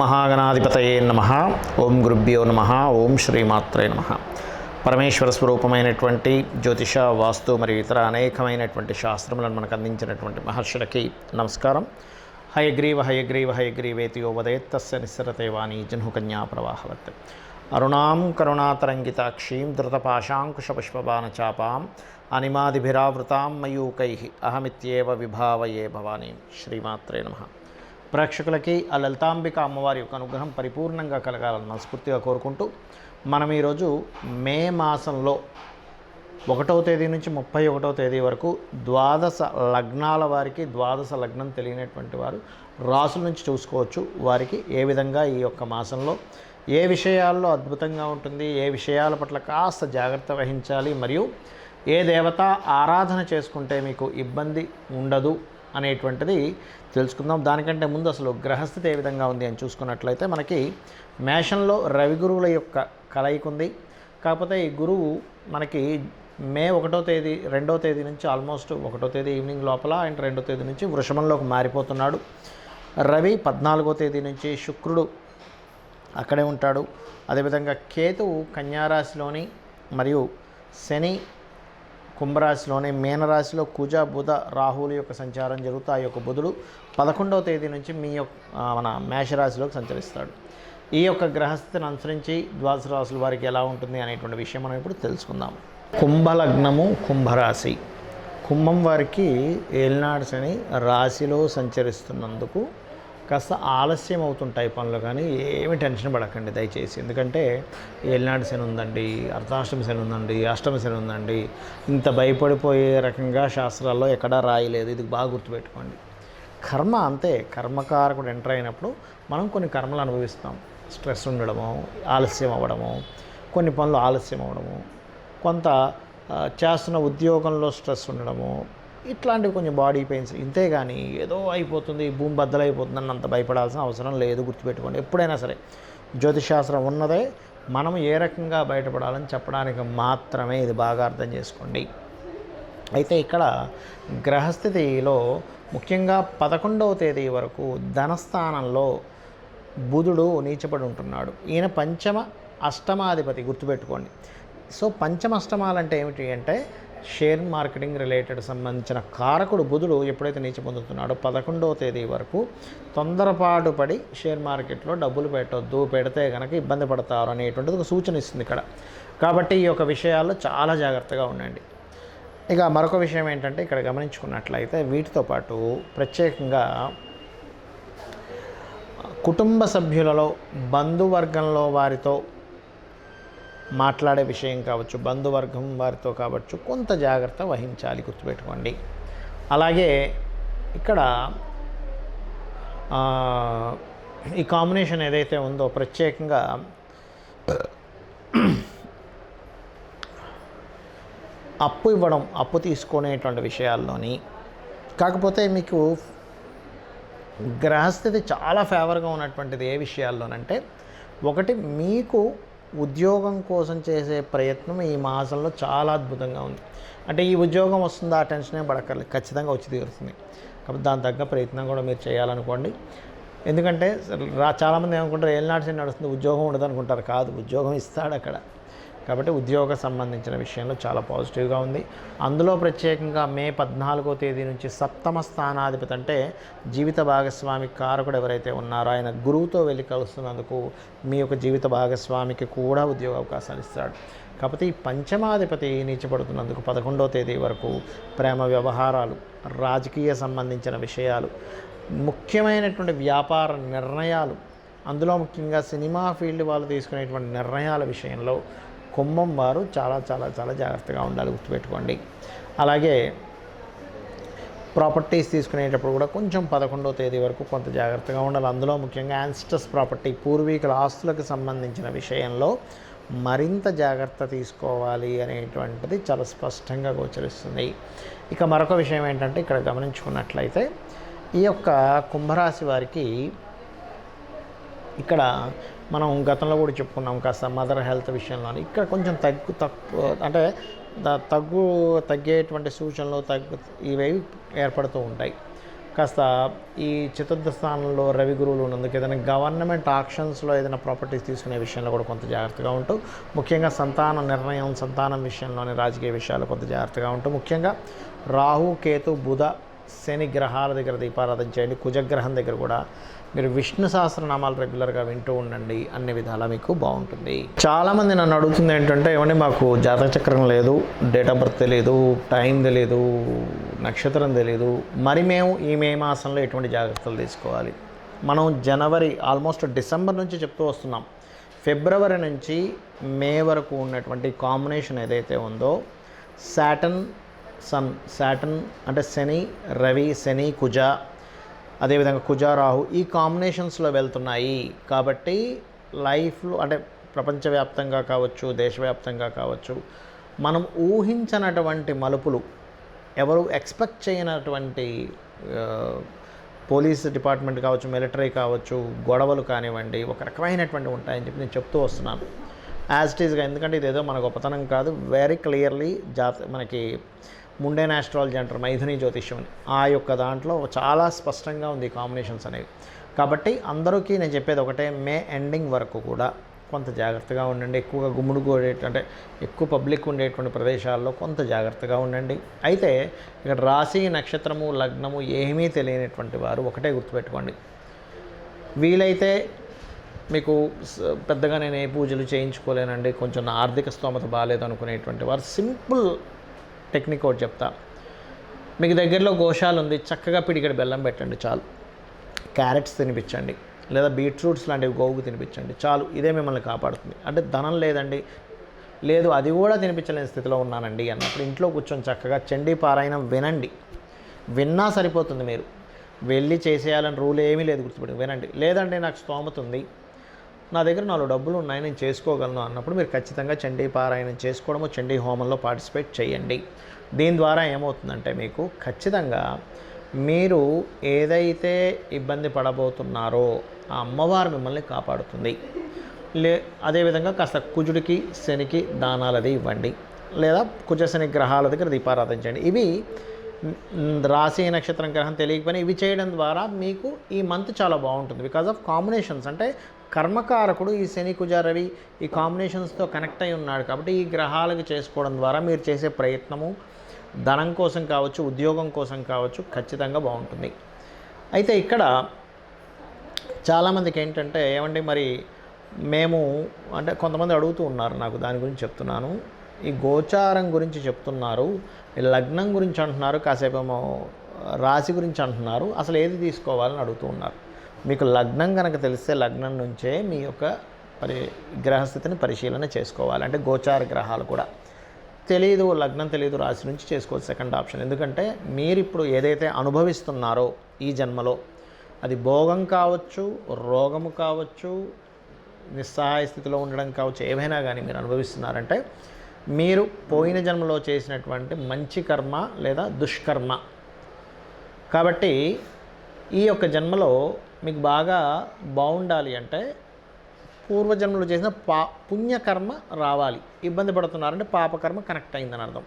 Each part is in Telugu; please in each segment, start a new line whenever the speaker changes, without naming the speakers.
మహాగణాధిపతయే నమః. ఓం గురుభ్యో నమః. ఓం శ్రీమాత్రే నమః. పరమేశ్వర స్వరూపమైనటువంటి జ్యోతిష, వాస్తు మరియు ఇతర అనేకమైనటువంటి శాస్త్రములను మనకు అందించినటువంటి మహర్షులకి నమస్కారం. హయగ్రీవ హయగ్రీవ హయగ్రీవేతి యో వదేత్ తస్య నిస్సరతే వాణి జహ్నుకన్యా ప్రవాహవత్. అరుణాం కరుణాతరంగితాక్షీం ధృతపాశాంకుశపుష్పబాణచాపాం అనిమాదిభిరావృతాం మయూకైః అహమిత్యేవ విభావయే భవానీం. శ్రీమాత్రే నమః. ప్రేక్షకులకి ఆ లలితాంబిక అమ్మవారి యొక్క అనుగ్రహం పరిపూర్ణంగా కలగాలని మనస్ఫూర్తిగా కోరుకుంటూ, మనం ఈరోజు మే మాసంలో 1వ తేదీ నుంచి 31వ తేదీ వరకు ద్వాదశ లగ్నాల వారికి, ద్వాదశ లగ్నం తెలియనటువంటి వారు రాసుల నుంచి చూసుకోవచ్చు. వారికి ఏ విధంగా ఈ యొక్క మాసంలో ఏ విషయాల్లో అద్భుతంగా ఉంటుంది, ఏ విషయాల పట్ల కాస్త జాగ్రత్త వహించాలి, మరియు ఏ దేవత ఆరాధన చేసుకుంటే మీకు ఇబ్బంది ఉండదు అనేటువంటిది తెలుసుకుందాం. దానికంటే ముందు అసలు గ్రహస్థితి ఏ విధంగా ఉంది అని చూసుకున్నట్లయితే, మనకి మేషంలో రవి గురువుల యొక్క కలయిక ఉంది. కాకపోతే ఈ గురువు మనకి మే 1వ తేదీ 2వ తేదీ నుంచి ఆల్మోస్ట్ 1వ తేదీ ఈవినింగ్ లోపల అండ్ 2వ తేదీ నుంచి వృషభంలోకి మారిపోతున్నాడు. రవి 14వ తేదీ నుంచి, శుక్రుడు అక్కడే ఉంటాడు. అదేవిధంగా కేతువు కన్యారాశిలోని మరియు శని కుంభరాశిలోని, మీనరాశిలో కుజ బుధ రాహువుల యొక్క సంచారం జరుగుతూ ఆ యొక్క బుధుడు 11వ తేదీ నుంచి మన మేషరాశిలోకి సంచరిస్తాడు. ఈ యొక్క గ్రహస్థితిని అనుసరించి ద్వాదశ రాశుల వారికి ఎలా ఉంటుంది అనేటువంటి విషయం మనం ఇప్పుడు తెలుసుకుందాం. కుంభలగ్నము, కుంభరాశి. కుంభం వారికి ఏలినాడు శని రాశిలో సంచరిస్తున్నందుకు కాస్త ఆలస్యం అవుతుంటాయి పనులు, కానీ ఏమి టెన్షన్ పడకండి దయచేసి. ఎందుకంటే ఏలినాడు శని ఉందండి, అర్ధాష్టమి శని ఉందండి, అష్టమి శని ఉందండి, ఇంత భయపడిపోయే రకంగా శాస్త్రాల్లో ఎక్కడా రాయలేదు. ఇది బాగా గుర్తుపెట్టుకోండి. కర్మ అంతే, కర్మకారకుడు ఎంటర్ అయినప్పుడు మనం కొన్ని కర్మలు అనుభవిస్తాం. స్ట్రెస్ ఉండడము, ఆలస్యం అవ్వడము, కొన్ని పనులు ఆలస్యం అవ్వడము, కొంత చేస్తున్న ఉద్యోగంలో స్ట్రెస్ ఉండడము, ఇట్లాంటివి కొంచెం బాడీ పెయిన్స్. ఇంతే కానీ ఏదో అయిపోతుంది, భూమి బద్దలైపోతుందని అంత భయపడాల్సిన అవసరం లేదు. గుర్తుపెట్టుకోండి. ఎప్పుడైనా సరే జ్యోతిషాస్త్రం ఉన్నదే మనం ఏ రకంగా బయటపడాలని చెప్పడానికి మాత్రమే. ఇది బాగా అర్థం చేసుకోండి. అయితే ఇక్కడ గ్రహస్థితిలో ముఖ్యంగా 11వ తేదీ వరకు ధనస్థానంలో బుధుడు నీచపడి ఉంటున్నాడు. ఈయన పంచమ అష్టమాధిపతి, గుర్తుపెట్టుకోండి. సో పంచమ అష్టమాలంటే ఏమిటి అంటే షేర్ మార్కెటింగ్ రిలేటెడ్ సంబంధించిన కారకుడు బుధుడు ఎప్పుడైతే నీచ పొందుతున్నాడో 11వ తేదీ వరకు తొందరపాటు పడి షేర్ మార్కెట్లో డబ్బులు పెట్టొద్దు, పెడితే కనుక ఇబ్బంది పడతారు అనేటువంటిది ఒక సూచన ఇస్తుంది ఇక్కడ. కాబట్టి ఈ యొక్క విషయాల్లో చాలా జాగ్రత్తగా ఉండండి. ఇక మరొక విషయం ఏంటంటే, ఇక్కడ గమనించుకున్నట్లయితే వీటితో పాటు ప్రత్యేకంగా కుటుంబ సభ్యులలో, బంధువర్గంలో వారితో మాట్లాడే విషయం కావచ్చు, బంధువర్గం వారితో కావచ్చు, కొంత జాగ్రత్త వహించాలి. గుర్తుపెట్టుకోండి. అలాగే ఇక్కడ ఈ కాంబినేషన్ ఏదైతే ఉందో ప్రత్యేకంగా అప్పు ఇవ్వడం, అప్పు తీసుకునేటువంటి విషయాల్లోని, కాకపోతే మీకు గ్రహస్థితి చాలా ఫేవర్గా ఉన్నటువంటిది ఏ విషయాల్లోనంటే, ఒకటి మీకు ఉద్యోగం కోసం చేసే ప్రయత్నం ఈ మాసంలో చాలా అద్భుతంగా ఉంది. అంటే ఈ ఉద్యోగం వస్తుందా, ఆ టెన్షన్ ఏం పడక్కర్లేదు, ఖచ్చితంగా వచ్చి తీరుతుంది. కాబట్టి దాని తగ్గ ప్రయత్నం కూడా మీరు చేయాలనుకోండి. ఎందుకంటే చాలామంది ఏమనుకుంటారు, ఏలినాడు శని నడుస్తుంది ఉద్యోగం ఉండదు అనుకుంటారు. కాదు, ఉద్యోగం ఇస్తాడు అక్కడ. కాబట్టి ఉద్యోగ సంబంధించిన విషయంలో చాలా పాజిటివ్గా ఉంది. అందులో ప్రత్యేకంగా మే 14వ తేదీ నుంచి సప్తమ స్థానాధిపతి అంటే జీవిత భాగస్వామి కారకుడు ఎవరైతే ఉన్నారో ఆయన గురువుతో వెళ్ళి కలుస్తున్నందుకు మీ యొక్క జీవిత భాగస్వామికి కూడా ఉద్యోగ అవకాశాలు ఇస్తాడు. కాకపోతే ఈ పంచమాధిపతి నీచపడుతున్నందుకు 11వ తేదీ వరకు ప్రేమ వ్యవహారాలు, రాజకీయ సంబంధించిన విషయాలు, ముఖ్యమైనటువంటి వ్యాపార నిర్ణయాలు, అందులో ముఖ్యంగా సినిమా ఫీల్డ్ వాళ్ళు తీసుకునేటువంటి నిర్ణయాల విషయంలో కుంభం వారు చాలా చాలా చాలా జాగ్రత్తగా ఉండాలి. గుర్తుపెట్టుకోండి. అలాగే ప్రాపర్టీస్ తీసుకునేటప్పుడు కూడా కొంచెం 11వ తేదీ వరకు కొంత జాగ్రత్తగా ఉండాలి. అందులో ముఖ్యంగా యాన్స్టర్స్ ప్రాపర్టీ, పూర్వీకుల ఆస్తులకు సంబంధించిన విషయంలో మరింత జాగ్రత్త తీసుకోవాలి అనేటువంటిది చాలా స్పష్టంగా గోచరిస్తుంది. ఇక మరొక విషయం ఏంటంటే, ఇక్కడ గమనించుకున్నట్లయితే ఈ యొక్క కుంభరాశి వారికి ఇక్కడ మనం గతంలో కూడా చెప్పుకున్నాం కాస్త మదర్ హెల్త్ విషయంలో. ఇక్కడ కొంచెం తగ్గేటువంటి సూచనలు ఇవేవి ఏర్పడుతూ ఉంటాయి. కాస్త ఈ చతుర్థ స్థానంలో రవి గురువులు ఉన్నందుకు ఏదైనా గవర్నమెంట్ ఆక్షన్స్లో ఏదైనా ప్రాపర్టీస్ తీసుకునే విషయంలో కూడా కొంత జాగ్రత్తగా ఉంటూ, ముఖ్యంగా సంతాన నిర్ణయం, సంతానం విషయంలోని రాజకీయ విషయాలు కొంత జాగ్రత్తగా ఉంటూ, ముఖ్యంగా రాహు, కేతు, బుధ, శని గ్రహాల దగ్గర దీపారాధన చేయండి. కుజగ్రహం దగ్గర కూడా మీరు విష్ణు సహస్రనామాలు రెగ్యులర్గా వింటూ ఉండండి. అన్ని విధాలా మీకు బాగుంటుంది. చాలామంది నన్ను అడుగుతుంది ఏంటంటే, ఏమంటే మాకు జాతక చక్రం లేదు, డేట్ ఆఫ్ బర్త్ తెలియదు, టైం తెలియదు, నక్షత్రం తెలియదు, మరి మేము ఈ మే మాసంలో ఎటువంటి జాగ్రత్తలు తీసుకోవాలి? మనం జనవరి ఆల్మోస్ట్ డిసెంబర్ నుంచి చెప్తూ వస్తున్నాం. ఫిబ్రవరి నుంచి మే వరకు ఉన్నటువంటి కాంబినేషన్ ఏదైతే ఉందో, సాటర్న్ అంటే శని, రవి, శని, కుజ, అదేవిధంగా కుజ, రాహు ఈ కాంబినేషన్స్లో వెళ్తున్నాయి. కాబట్టి లైఫ్లో అంటే ప్రపంచవ్యాప్తంగా కావచ్చు, దేశవ్యాప్తంగా కావచ్చు, మనం ఊహించనటువంటి మలుపులు, ఎవరు ఎక్స్పెక్ట్ చేయనటువంటి పోలీస్ డిపార్ట్మెంట్ కావచ్చు, మిలిటరీ కావచ్చు, గొడవలు కానివ్వండి, ఒక రకమైనటువంటి ఉంటాయని చెప్పి నేను చెప్తూ వస్తున్నాను యాజ్ ఇట్ ఈస్గా. ఎందుకంటే ఇదేదో మన గొప్పతనం కాదు, వెరీ క్లియర్లీ మనకి ముండేన్ ఆస్ట్రాలజీ అంటారు, మైథుని జ్యోతిష్యం అని, ఆ యొక్క దాంట్లో చాలా స్పష్టంగా ఉంది కాంబినేషన్స్ అనేవి. కాబట్టి అందరికీ నేను చెప్పేది ఒకటే, మే ఎండింగ్ వరకు కూడా కొంత జాగ్రత్తగా ఉండండి. ఎక్కువగా అంటే ఎక్కువ పబ్లిక్ ఉండేటువంటి ప్రదేశాల్లో కొంత జాగ్రత్తగా ఉండండి. అయితే ఇక్కడ రాశి, నక్షత్రము, లగ్నము ఏమీ తెలియనటువంటి వారు ఒకటే గుర్తుపెట్టుకోండి, వీలైతే మీకు పెద్దగా నేను ఏ పూజలు చేయించుకోలేనండి, కొంచెం నా ఆర్థిక స్తోమత బాగాలేదు అనుకునేటువంటి వారు సింపుల్ టెక్నిక్ ఒకటి చెప్తా. మీకు దగ్గరలో గోశాల ఉంది, చక్కగా పిడికెడు బెల్లం పెట్టండి చాలు. క్యారెట్స్ తినిపించండి, లేదా బీట్రూట్స్ లాంటివి గోవుకు తినిపించండి చాలు. ఇదే మిమ్మల్ని కాపాడుతుంది. అంటే ధనం లేదండి, లేదు అది కూడా తినిపించలేని స్థితిలో ఉన్నానండి అన్నప్పుడు ఇంట్లో కూర్చొని చక్కగా చండీ పారాయణం వినండి. విన్నా సరిపోతుంది. మీరు వెళ్ళి చేసేయాలని రూల్ ఏమీ లేదు, గుర్తుపెట్టి వినండి. లేదంటే నాకు స్తోమత ఉంది, నా దగ్గర 4 డబ్బులు ఉన్నాయి, నేను చేసుకోగలను అన్నప్పుడు మీరు ఖచ్చితంగా చండీ పారాయణం చేసుకోవడము, చండీ హోమంలో పార్టిసిపేట్ చేయండి. దీని ద్వారా ఏమవుతుందంటే మీకు ఖచ్చితంగా మీరు ఏదైతే ఇబ్బంది పడబోతున్నారో ఆ అమ్మవారు మిమ్మల్ని కాపాడుతుంది. అదేవిధంగా కాస్త కుజుడికి, శనికి దానాలది ఇవ్వండి, లేదా కుజ శని గ్రహాల దగ్గర దీపారాధన చేయండి. ఇవి రాశి, నక్షత్రం, గ్రహం తెలియకపోయినా ఇవి చేయడం ద్వారా మీకు ఈ మంత్ చాలా బాగుంటుంది. బికాజ్ ఆఫ్ కాంబినేషన్స్, అంటే కర్మకారకుడు ఈ శని, కుజ, రవి ఈ కాంబినేషన్స్తో కనెక్ట్ అయి ఉన్నాడు. కాబట్టి ఈ గ్రహాలకు చేసుకోవడం ద్వారా మీరు చేసే ప్రయత్నము ధనం కోసం కావచ్చు, ఉద్యోగం కోసం కావచ్చు, ఖచ్చితంగా బాగుంటుంది. అయితే ఇక్కడ చాలామందికి ఏంటంటే, ఏమంటే మరి మేము అంటే కొంతమంది అడుగుతూ ఉన్నారు, నాకు దాని గురించి చెప్తున్నాను. ఈ గోచారం గురించి చెప్తున్నారు, లగ్నం గురించి అంటున్నారు, కాసేపేమో రాశి గురించి అంటున్నారు, అసలు ఏది తీసుకోవాలని అడుగుతూ ఉన్నారు. మీకు లగ్నం కనుక తెలిస్తే లగ్నం నుంచే మీ యొక్క గ్రహస్థితిని పరిశీలన చేసుకోవాలి. అంటే గోచార గ్రహాలు కూడా తెలియదు, లగ్నం తెలియదు, రాశి నుంచి చేసుకోవచ్చు సెకండ్ ఆప్షన్. ఎందుకంటే మీరు ఇప్పుడు ఏదైతే అనుభవిస్తున్నారో ఈ జన్మలో, అది భోగం కావచ్చు, రోగము కావచ్చు, నిస్సహాయ స్థితిలో ఉండడం కావచ్చు, ఏమైనా కానీ మీరు అనుభవిస్తున్నారంటే మీరు పోయిన జన్మలో చేసినటువంటి మంచి కర్మ లేదా దుష్కర్మ. కాబట్టి ఈ యొక్క జన్మలో మీకు బాగా బాగుండాలి అంటే పూర్వజన్మలో చేసిన పుణ్యకర్మ రావాలి. ఇబ్బంది పడుతున్నారంటే పాపకర్మ కనెక్ట్ అయిందని అర్థం.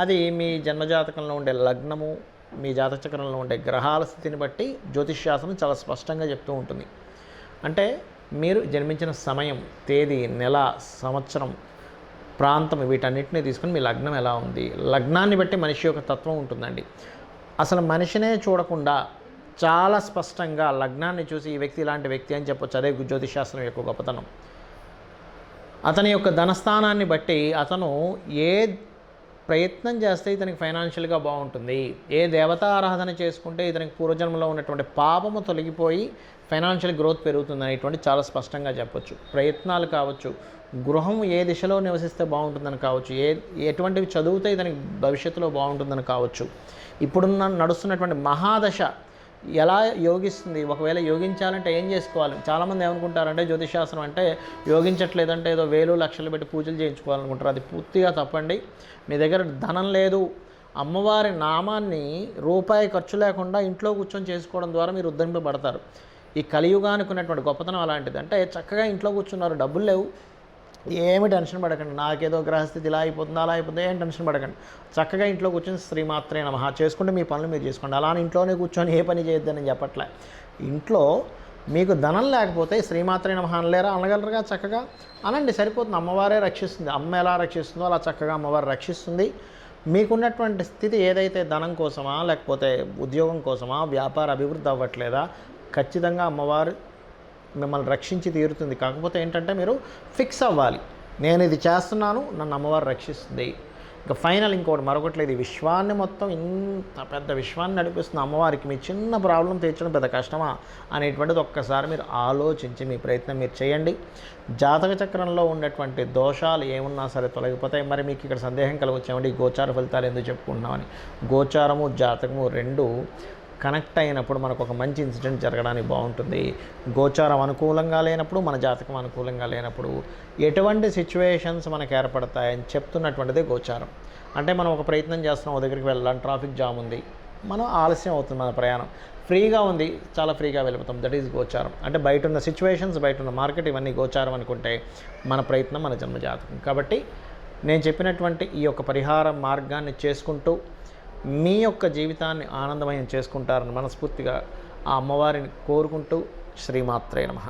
అది మీ జన్మజాతకంలో ఉండే లగ్నము, మీ జాతచక్రంలో ఉండే గ్రహాల స్థితిని బట్టి జ్యోతిష్శాస్త్రం చాలా స్పష్టంగా చెప్తూ ఉంటుంది. అంటే మీరు జన్మించిన సమయం, తేదీ, నెల, సంవత్సరం, ప్రాంతం వీటన్నిటిని తీసుకుని మీ లగ్నం ఎలా ఉంది, లగ్నాన్ని బట్టి మనిషి యొక్క తత్వం ఉంటుందండి. అసలు మనిషినే చూడకుండా చాలా స్పష్టంగా లగ్నాన్ని చూసి ఈ వ్యక్తి ఇలాంటి వ్యక్తి అని చెప్పొచ్చు. అదే జ్యోతిషాస్త్రం యొక్క గొప్పతనం. అతని యొక్క ధనస్థానాన్ని బట్టి అతను ఏ ప్రయత్నం చేస్తే ఇతనికి ఫైనాన్షియల్గా బాగుంటుంది, ఏ దేవతా ఆరాధన చేసుకుంటే ఇతనికి పూర్వజన్మలో ఉన్నటువంటి పాపము తొలగిపోయి ఫైనాన్షియల్ గ్రోత్ పెరుగుతుంది అనేటువంటి చాలా స్పష్టంగా చెప్పొచ్చు. ప్రయత్నాలు కావచ్చు, గృహం ఏ దిశలో నివసిస్తే బాగుంటుందని కావచ్చు, ఎటువంటివి చదివితే ఇతనికి భవిష్యత్తులో బాగుంటుందని కావచ్చు, ఇప్పుడున్న నడుస్తున్నటువంటి మహాదశ ఎలా యోగిస్తుంది, ఒకవేళ యోగించాలంటే ఏం చేసుకోవాలి. చాలామంది ఏమనుకుంటారంటే జ్యోతిషాస్త్రం అంటే యోగించట్లేదంటే ఏదో వేలు లక్షలు పెట్టి పూజలు చేయించుకోవాలనుకుంటారు. అది పూర్తిగా తప్పండి. మీ దగ్గర ధనం లేదు, అమ్మవారి నామాన్ని రూపాయి ఖర్చు లేకుండా ఇంట్లో కూర్చొని చేసుకోవడం ద్వారా మీరు ఉద్ధరింపబడతారు. ఈ కలియుగానికి ఉన్నటువంటి గొప్పతనం అలాంటిది. అంటే చక్కగా ఇంట్లో కూర్చున్నారు, డబ్బులు లేవు, ఏమి టెన్షన్ పడకండి. నాకేదో గ్రహస్థితి ఇలా అయిపోతుంది అలా అయిపోతుంది ఏం టెన్షన్ పడకండి. చక్కగా ఇంట్లో కూర్చొని శ్రీమాత్రే నమః చేసుకుంటే మీ పనులు మీరు చేసుకోండి. అలానే ఇంట్లోనే కూర్చొని ఏ పని చేయొద్దని చెప్పట్లే. ఇంట్లో మీకు ధనం లేకపోతే శ్రీమాత్రే నమః అనలేరా? అనగలరుగా? చక్కగా అనండి, సరిపోతుంది. అమ్మవారే రక్షిస్తుంది. అమ్మ ఎలా రక్షిస్తుందో అలా చక్కగా అమ్మవారు రక్షిస్తుంది. మీకున్నటువంటి స్థితి ఏదైతే ధనం కోసమా, లేకపోతే ఉద్యోగం కోసమా, వ్యాపార అభివృద్ధి అవ్వట్లేదా, ఖచ్చితంగా అమ్మవారు మిమ్మల్ని రక్షించి తీరుతుంది. కాకపోతే ఏంటంటే మీరు ఫిక్స్ అవ్వాలి, నేను ఇది చేస్తున్నాను, నన్ను అమ్మవారు రక్షిస్తుంది. ఇంకా ఫైనల్ ఇంకోటి మరొకటి లేదు, విశ్వాన్ని మొత్తం ఇంత పెద్ద విశ్వాన్ని నడిపిస్తుంది అమ్మవారికి. మీ చిన్న ప్రాబ్లం తీర్చడం పెద్ద కష్టమా అనేటువంటిది ఒక్కసారి మీరు ఆలోచించి మీ ప్రయత్నం మీరు చేయండి. జాతక చక్రంలో ఉండేటువంటి దోషాలు ఏమున్నా సరే తొలగిపోతాయి. మరి మీకు ఇక్కడ సందేహం కలగొచ్చామండి, గోచార ఫలితాలు ఎందుకు చెప్పుకుంటున్నామని. గోచారము జాతకము రెండు కనెక్ట్ అయినప్పుడు మనకు ఒక మంచి ఇన్సిడెంట్ జరగడానికి బాగుంటుంది. గోచారం అనుకూలంగా లేనప్పుడు, మన జాతకం అనుకూలంగా లేనప్పుడు ఎటువంటి సిచ్యువేషన్స్ మనకు ఏర్పడతాయని చెప్తున్నటువంటిది గోచారం. అంటే మనం ఒక ప్రయత్నం చేస్తున్నాం, ఒక దగ్గరికి వెళ్ళాలి, ట్రాఫిక్ జామ్ ఉంది, మనం ఆలస్యం అవుతుంది, మన ప్రయాణం ఫ్రీగా ఉంది, చాలా ఫ్రీగా వెళ్ళిపోతాం. దట్ ఈజ్ గోచారం. అంటే బయట ఉన్న సిచ్యువేషన్స్, బయట ఉన్న మార్కెట్, ఇవన్నీ గోచారం అనుకుంటే మన ప్రయత్నం మన జన్మజాతకం. కాబట్టి నేను చెప్పినటువంటి ఈ యొక్క పరిహార మార్గాన్ని చేసుకుంటూ మీ యొక్క జీవితాన్ని ఆనందమయం చేసుకుంటారని మనస్ఫూర్తిగా ఆ అమ్మవారిని కోరుకుంటూ శ్రీమాత్రే నమః.